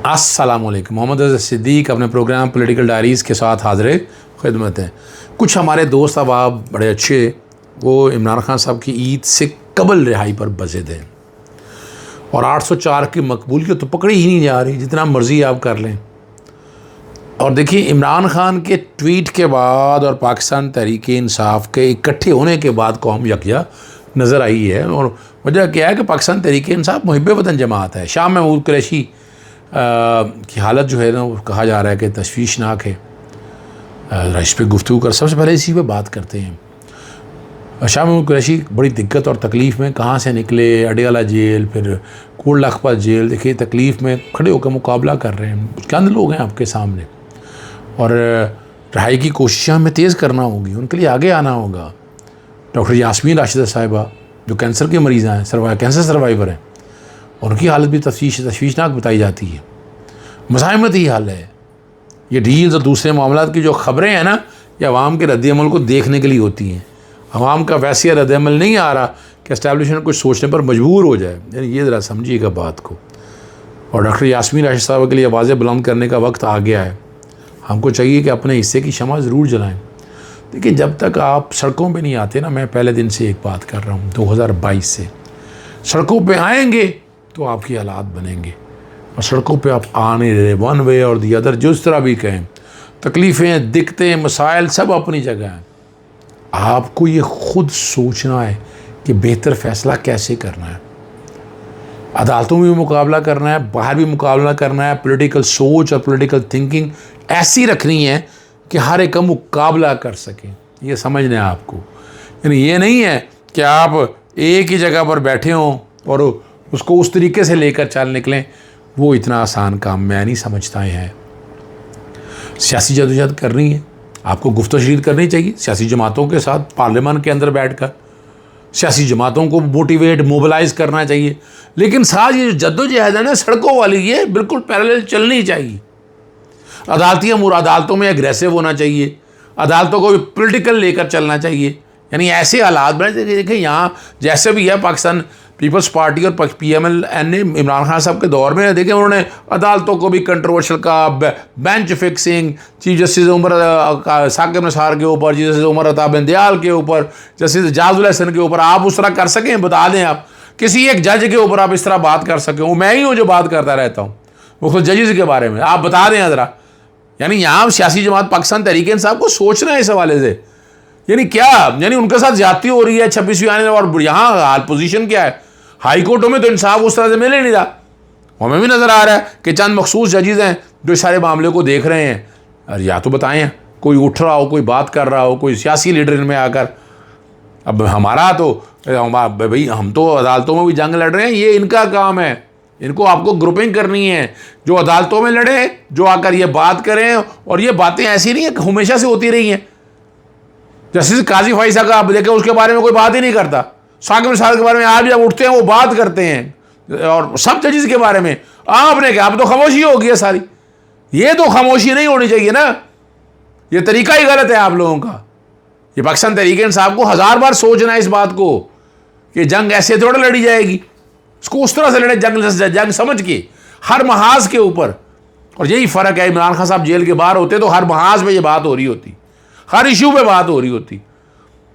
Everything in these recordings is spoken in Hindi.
अस्सलामुअलैकुम। मोहम्मद अज़हर सिद्दीक अपने प्रोग्राम पॉलिटिकल डायरीज़ के साथ हाज़िर खिदमत हैं। कुछ हमारे दोस्त अहबाब बड़े अच्छे, वो इमरान खान साहब की ईद से कबल रिहाई पर बसे थे और 804 की मकबूलियत तो पकड़ी ही नहीं जा रही, जितना मर्ज़ी आप कर लें। और देखिए, इमरान खान के ट्वीट के बाद और पाकिस्तान तहरीक इंसाफ के इकट्ठे होने के बाद कौम यकजा नज़र आई है। और वजह क्या है कि पाकिस्तान तहरीक इंसाफ मुहिब वतन जमात है। शाह महमूद कुरैशी की हालत जो है ना, वो कहा जा रहा है कि तशवीशनाक है। इस पर गुफ्तगू कर सबसे पहले इसी पे बात करते हैं। शाह महमूद कुरैशी बड़ी दिक्कत और तकलीफ़ में कहाँ से निकले, अडियाला जेल, फिर कोट लखपत जेल। देखिए, तकलीफ़ में खड़े होकर मुकाबला कर रहे हैं। चंद लोग हैं आपके सामने और रहाई की कोशिशें हमें तेज़ करना होगी, उनके लिए आगे आना होगा। डॉक्टर यास्मीन राशिदा साहिबा जो कैंसर के मरीज़ हैं, कैंसर सर्वाइवर हैं, उनकी हालत भी तशवीशनाक बताई जाती है। मज़ाहिमत ही हाल है। ये डील्स और दूसरे मामलात की जो ख़बरें हैं ना, ये अवाम के रद्द-ए-अमल को देखने के लिए होती हैं। अवाम का वैसे रद्द-ए-अमल नहीं आ रहा कि एस्टैब्लिशमेंट कुछ सोचने पर मजबूर हो जाए। यानी ये ज़रा समझिएगा बात को। और डॉक्टर यास्मीन राशिद साहब के लिए आवाज़ें बुलंद करने का वक्त आ गया है। हमको चाहिए कि अपने हिस्से की शमा ज़रूर जलाएँ। देखिए, जब तक आप सड़कों पर नहीं आते ना, मैं पहले दिन से एक बात कर रहा हूँ, 2022 से सड़कों पर आएँगे तो आपकी हालात बनेंगे। और सड़कों पे आप आने रहे, वन वे और दी अदर, जिस तरह भी कहें, तकलीफ़ें, दिक्कतें, मसाइल सब अपनी जगह हैं। आपको ये ख़ुद सोचना है कि बेहतर फ़ैसला कैसे करना है। अदालतों में भी मुकाबला करना है, बाहर भी मुकाबला करना है। पॉलिटिकल सोच और पॉलिटिकल थिंकिंग ऐसी रखनी है कि हर एक का मुकाबला कर सकें। ये समझना है आपको। यानी ये नहीं है कि आप एक ही जगह पर बैठे हों और उसको उस तरीके से लेकर चल निकलें। वो इतना आसान काम मैं नहीं समझता है। सियासी जदोजहद करनी है, आपको गुफ्तशरीद करनी चाहिए सियासी जमातों के साथ, पार्लियामान के अंदर बैठकर सियासी जमातों को मोटिवेट, मोबिलाइज़ करना चाहिए। लेकिन साथ ये जो जद्दोजहद है ना सड़कों वाली, ये बिल्कुल पैरेलल चलनी चाहिए। अदालती अमूर अदालतों में एग्रेसिव होना चाहिए, अदालतों को भी पोलिटिकल लेकर चलना चाहिए। यानी ऐसे हालात बने। देखिए, यहाँ जैसे भी है पाकिस्तान पीपल्स पार्टी और PMLN ने इमरान खान साहब के दौर में देखें, उन्होंने अदालतों को भी कंट्रोवर्शियल का bench fixing, chief justice Umar Saqib Nisar के ऊपर, चीफ जस्टिस उमर अता बिन दयाल के ऊपर, जस्टिस एजाजुल हसन के ऊपर आप उस तरह कर सकें, बता दें आप किसी एक जज के ऊपर आप इस तरह बात कर सकें। वो मैं ही हूँ जो बात करता रहता हूँ वो खुद जजेस के बारे में, आप बता दें ज़रा। यानी यहाँ सियासी जमात पाकिस्तान तहरीक इंसाफ को सोचना है इस हवाले से। यानी क्या, यानी उनके साथ ज्यादती हो रही है 26वीं आने, और यहाँ हाल पोजीशन क्या है, हाई कोर्टों में तो इंसाफ उस तरह से मिल ही नहीं रहा। हमें भी नज़र आ रहा है कि चंद मखसूस जजेस हैं जो इस सारे मामले को देख रहे हैं। और या तो बताएं, कोई उठ रहा हो, कोई बात कर रहा हो, कोई सियासी लीडर इनमें आकर। अब हमारा तो भाई, हम तो अदालतों में भी जंग लड़ रहे हैं, ये इनका काम है। इनको आपको ग्रुपिंग करनी है, जो अदालतों में लड़े, जो आकर ये बात करें। और ये बातें ऐसी नहीं है कि हमेशा से होती रही हैं। जस्टिस काजी फैसल का आप देखें, उसके बारे में कोई बात ही नहीं करता। साकिब निसार के बारे में आज भी जब उठते हैं वो बात करते हैं, और सब जजेस के बारे में आपने क्या, अब तो खामोशी हो गई है सारी। ये तो खामोशी नहीं होनी चाहिए ना, ये तरीका ही गलत है आप लोगों का। ये पाकिस्तान तहरीक इंसाफ को 1000 बार सोचना है इस बात को कि जंग ऐसे थोड़ा लड़ी जाएगी, इसको उस तरह से लड़े, जंग समझ के, हर महाज के ऊपर। और यही फ़र्क है, इमरान खान साहब जेल के बाहर होते तो हर महाज पे ये बात हो रही होती, हर इशू पे बात हो रही होती।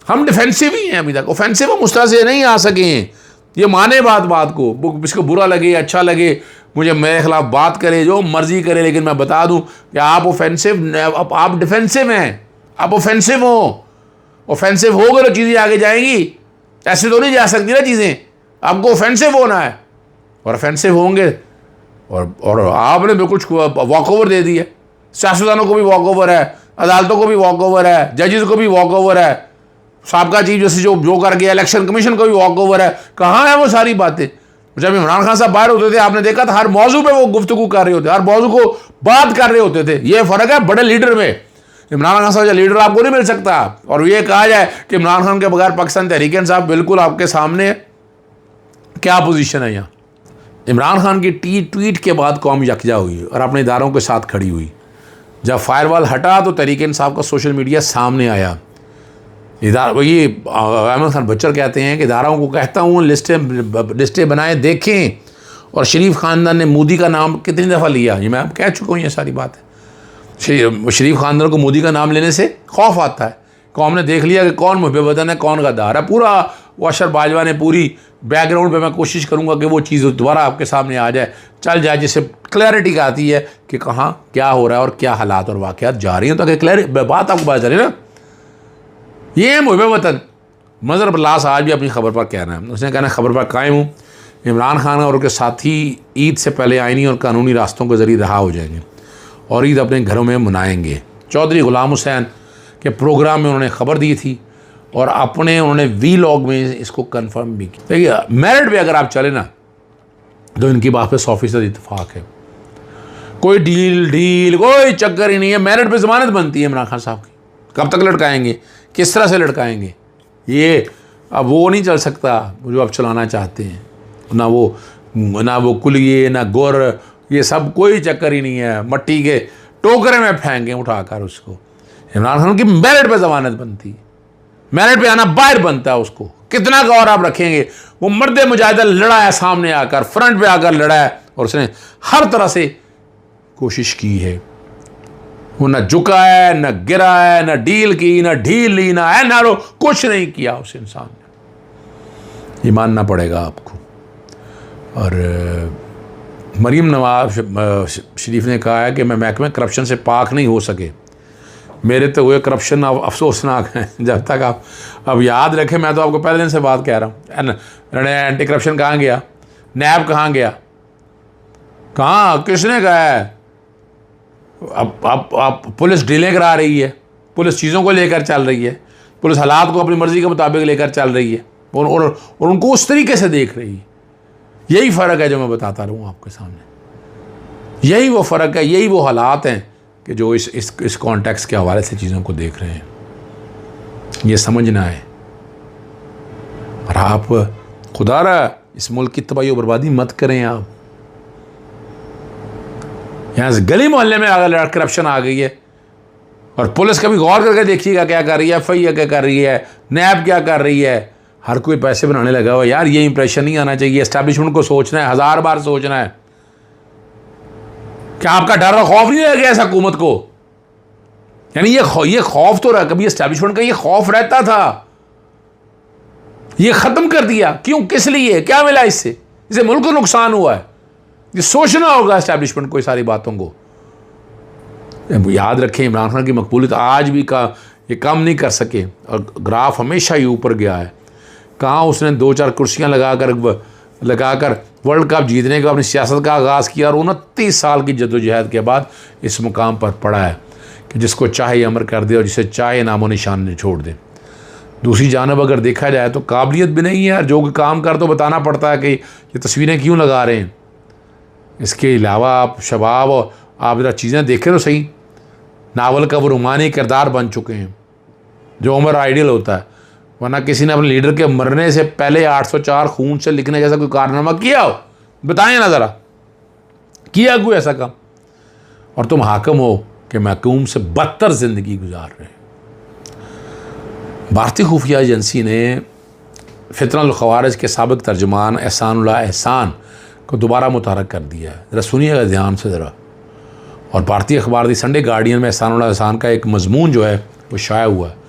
हम डिफेंसिव ही हैं अभी तक, ऑफेंसिव हम उस तरह से नहीं आ सके हैं। ये माने बात को, इसको बुरा लगे अच्छा लगे, मुझे मेरे खिलाफ बात करे, जो मर्जी करे, लेकिन मैं बता दूं कि आप ऑफेंसिव, आप डिफेंसिव हैं, आप ऑफेंसिव हो। ऑफेंसिव होगा तो चीज़ें आगे जाएंगी, ऐसे तो नहीं जा सकती ना चीज़ें। आपको ऑफेंसिव होना है और ऑफेंसिव होंगे। और आपने बिल्कुल वॉक ओवर दे दी है। सियासतदानों को भी वॉक ओवर है, अदालतों को भी वॉक ओवर है, जजेस को भी वॉक ओवर है, साबका चीफ जस्टिस जो कर गया, इलेक्शन कमीशन को भी वॉक ओवर है। कहाँ है वो सारी बातें? जब इमरान खान साहब बाहर होते थे, आपने देखा था हर मौजू पे वो गुफ्तगू कर रहे होते, हर मौजू को बात कर रहे होते थे। ये फ़र्क है बड़े लीडर में। इमरान खान साहब लीडर आपको नहीं मिल सकता। और ये कहा जाए कि इमरान खान के बगैर पाकिस्तान तहरीक इंसाफ बिल्कुल आपके सामने क्या पोजीशन है। यहाँ इमरान खान की ट्वीट के बाद कौम यकजा हुई और अपने इदारों के साथ खड़ी हुई। जब फायरवॉल हटा तो तहरीक इंसाफ का सोशल मीडिया सामने आया। ये अहमद खान बच्चर कहते हैं कि इदारों को कहता हूँ लिस्टें बनाए देखें और शरीफ ख़ानदान ने मोदी का नाम कितनी दफ़ा लिया, ये मैं अब कह चुका हूँ, ये सारी बात है। शरीफ ख़ानदान को मोदी का नाम लेने से खौफ आता है। कौम ने देख लिया कि कौन मुहब्बे वतन है, कौन गद्दार है। पूरा वाशर बाजवा ने पूरी बैकग्राउंड पे मैं कोशिश करूँगा कि वो चीज़ दोबारा आपके सामने आ जाए, चल जाए, जिससे क्लैरिटी का आती है कि कहाँ क्या हो रहा है और क्या हालात और वाक़यात जा रही हैं, ताकि क्लैरिटी बात आपको पता चले ना। ये मुहब्बे वतन मज़हर अब्बास आज भी अपनी खबर पर कहना है, उसने कहना है खबर पर कायम हूँ, इमरान खान और उनके साथी ईद से पहले आईनी और कानूनी रास्तों के ज़रिए रहा हो जाएंगे और ईद अपने घरों में मनाएंगे। चौधरी ग़ुलाम हुसैन के प्रोग्राम में उन्होंने खबर दी थी और अपने उन्होंने वीलॉग में इसको कंफर्म भी किया। देखिए मेरिट पे अगर आप चले ना तो इनकी बात पे 100% इत्तेफाक है। कोई डील कोई चक्कर ही नहीं है। मेरिट पे ज़मानत बनती है इमरान खान साहब की। कब तक लटकाएंगे, किस तरह से लटकाएंगे, ये अब वो नहीं चल सकता जो आप चलाना चाहते हैं। ना वो कुलिए ना गुर, ये सब कोई चक्कर ही नहीं है। मट्टी के टोकरे में फेंकें उठाकर उसको। इमरान खान की मेरिट पे ज़मानत बनती है, मेरिट पे आना बाहर बनता है। उसको कितना गौर आप रखेंगे, वो मर्द मुजाहिदा लड़ा है, सामने आकर फ्रंट पे आकर लड़ा है और उसने हर तरह से कोशिश की है। वो न झुका है, न गिरा है, न डील की, न ढील ली, ना है ना रो, कुछ नहीं किया उस इंसान ने। ये मानना पड़ेगा आपको। और मरीम नवाज शरीफ ने कहा है कि मैं महकमे करप्शन से पाक नहीं हो सके। मेरे तो हुए करप्शन अब अफसोसनाक हैं। जब तक आप अब याद रखें, मैं तो आपको पहले दिन से बात कह रहा हूँ, एंटी करप्शन कहाँ गया, नैब कहाँ गया, कहाँ किसने कहा है। अब पुलिस डीलें करा रही है, पुलिस चीज़ों को लेकर चल रही है, पुलिस हालात को अपनी मर्ज़ी के मुताबिक लेकर चल रही है और उनको उस तरीके से देख रही है। यही फ़र्क है जो मैं बताता रहूँ आपके सामने। यही वो फ़र्क है, यही वो हालात हैं कि जो इस कॉन्टेक्स्ट के हवाले से चीज़ों को देख रहे हैं। ये समझना है। और आप खुदारा इस मुल्क की तबाही और बर्बादी मत करें। आप यहाँ से गली मोहल्ले में अगर करप्शन आ गई है और पुलिस कभी गौर करके देखिएगा क्या कर रही है, FIA क्या कर रही है, नैब क्या कर रही है। हर कोई पैसे बनाने लगा हुआ। यार ये इंप्रेशन नहीं आना चाहिए। एस्टैब्लिशमेंट को सोचना है, 1000 बार सोचना है। क्या आपका डर और खौफ नहीं रह गया इस हुकूमत को? यानी ये खौफ तो रहा, कभी एस्टैब्लिशमेंट का ये खौफ रहता था, ये ख़त्म कर दिया। क्यों, किस लिए, क्या मिला इससे मुल्क को नुकसान हुआ है। ये सोचना होगा एस्टैब्लिशमेंट को, सारी बातों को याद रखें। इमरान खान की मकबूलियत आज भी ये कम नहीं कर सके और ग्राफ हमेशा ही ऊपर गया है। कहाँ उसने 2-4 कुर्सियाँ लगाकर वर्ल्ड कप जीतने का अपनी सियासत का आगाज़ किया और 29 साल की जद्दोजहद के बाद इस मुकाम पर पड़ा है कि जिसको चाहे अमर कर दे और जिसे चाहे नामो निशान छोड़ दे। दूसरी जानब अगर देखा जाए तो काबिलियत भी नहीं है यार। जो काम कर तो बताना पड़ता है कि ये तस्वीरें क्यों लगा रहे हैं। इसके अलावा आप शबाब और आप ज़रा चीज़ें देखें तो सही। नावल का वो रुमानी किरदार बन चुके हैं जो उमर आइडियल होता है। वरना किसी ने अपने लीडर के मरने से पहले 804 खून से लिखने जैसा कोई कारनामा किया हो, बताएं ना ज़रा, किया कोई ऐसा काम? और तुम हाकिम हो कि महकूम से बदतर ज़िंदगी गुजार रहे। भारतीय खुफिया एजेंसी ने फितनल ख़वारिज के साबिक़ तर्जुमान एहसानुल्लाह एहसान को दोबारा मुतहरक कर दिया है। ज़रा सुनिएगा ध्यान से ज़रा। और भारतीय अखबार दी संडे गार्डियन में एहसानुल्लाह एहसान का एक मजमून जो है वो शाया हुआ है।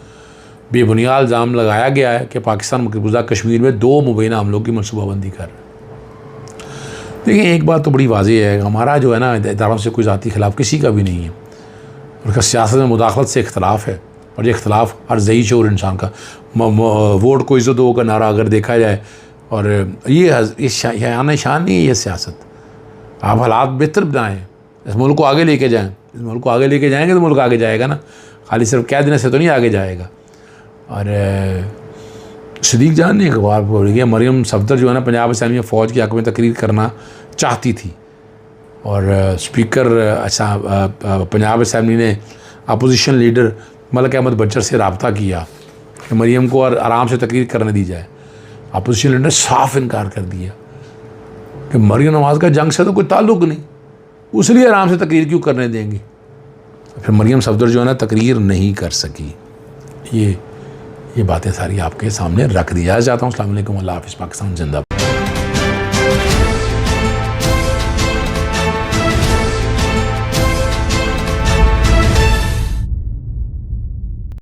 बेबुनियाद इल्ज़ाम लगाया गया है कि पाकिस्तान मकबूजा कश्मीर में 2 मुबैना हमलों की मनसूबाबंदी कर रहा है। देखिए एक बात तो बड़ी वाज़ेह है, हमारा जो है ना इदारों से कोई ज़ाती खिलाफ किसी का भी नहीं है। उसका सियासत में मुदाखलत से इख्तलाफ है और ये इख्तलाफ हर ज़ही शऊर इंसान का। वोट को इज़्ज़त दो का नारा अगर देखा जाए, और ये शान नहीं है ये सियासत। आप हालात बेहतर बनाएँ, इस मुल्क को आगे लेके जाएँ। इस मुल्क को आगे लेके जाएंगे तो मुल्क आगे जाएगा ना, खाली सिर्फ कह देने से तो नहीं आगे जाएगा। और सदीक जान ने एक बार बोल गया, मरियम सफदर जो है ना पंजाब इस्लामी फ़ौज की हक़ में तकरीर करना चाहती थी और स्पीकर पंजाब असेंबली ने अपोजिशन लीडर मलिक अहमद बच्चर से रब्ता किया कि मरियम को और आराम से तकरीर करने दी जाए। अपोजिशन लीडर ने साफ इनकार कर दिया कि मरियम नवाज़ का जंग से तो कोई ताल्लुक़ नहीं, उसलिए आराम से तकरीर क्यों करने देंगे। फिर मरियम सफदर जो है ना तकरीर नहीं कर सकी। ये बातें सारी आपके सामने रख दी। चाहता हूँ। अस्सलाम वालेकुम, अल्लाह हाफ़िज़, पाकिस्तान जिंदाबाद।